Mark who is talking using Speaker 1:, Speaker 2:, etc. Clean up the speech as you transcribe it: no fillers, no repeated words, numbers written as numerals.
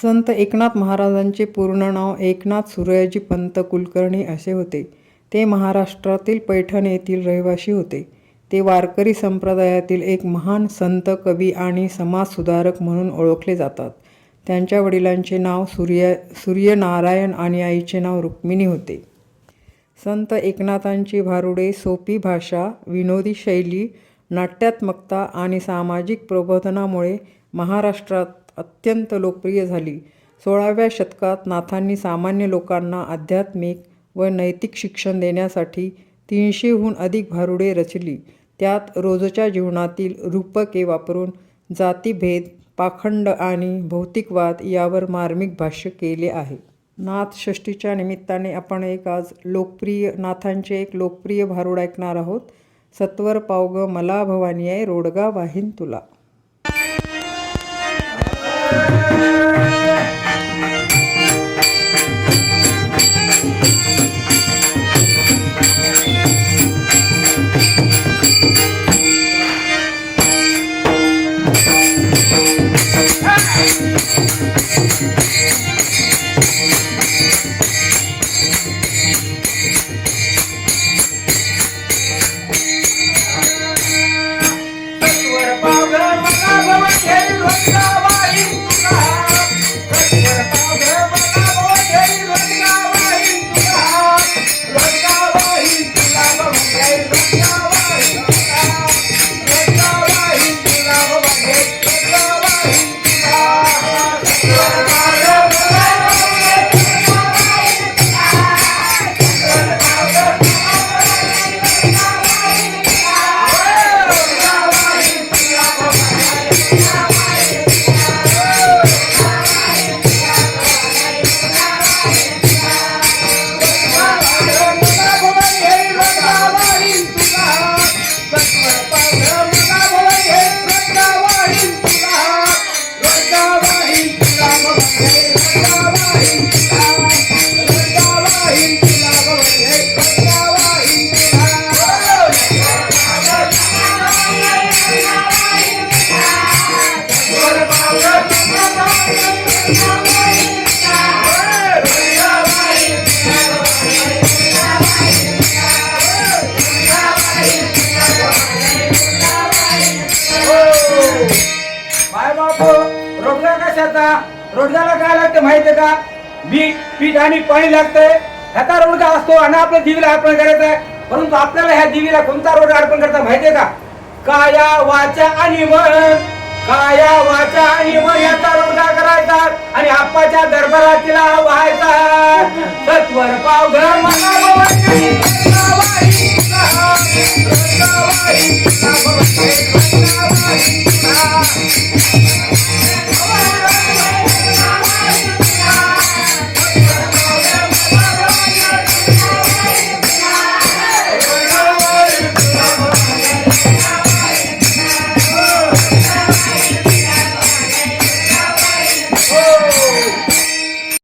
Speaker 1: संत एकनाथ महाराजांचे पूर्ण नाव एकनाथ सूर्याजी पंत कुलकर्णी असे होते. ते महाराष्ट्रातील पैठण येथील रहिवासी होते. ते वारकरी संप्रदायातील एक महान संत, कवी आणि समाजसुधारक म्हणून ओळखले जातात. त्यांच्या वडिलांचे नाव सूर्यनारायण आणि आईचे नाव रुक्मिणी होते. संत एकनाथांची भारुडे सोपी भाषा, विनोदी शैली, नाट्यात्मकता आणि सामाजिक प्रबोधनामुळे महाराष्ट्रात अत्यंत लोकप्रिय झाली. 16व्या शतकात नाथांनी सामान्य लोकांना आध्यात्मिक व नैतिक शिक्षण देण्यासाठी 300हून अधिक भारुडे रचली. त्यात रोजच्या जीवनातील रूपके वापरून जातीभेद, पाखंड आणि भौतिकवाद यावर मार्मिक भाष्य केले आहे. नाथ षष्ठीच्या निमित्ताने आपण आज नाथांचे एक लोकप्रिय भारुड ऐकणार आहोत. सत्वर पावग मला भवानी आहे, रोडगा वाहीन तुला.
Speaker 2: रोडग्याला काय लागतं माहितीये का? पीठ आणि पाणी लागतंय. ह्याचा रोडगा असतो आणि आपल्या दिवीला अर्पण करायचंय. परंतु आपल्याला ह्या दिवीला कोणता रोडगा अर्पण करता माहितीये का? काया वाचा आणि मन, काया वाचा आणि मन याचा रोडगा करायचा आणि आप्पाच्या दरबारात तिला व्हायचा. सत्वर पावघर मला भवानी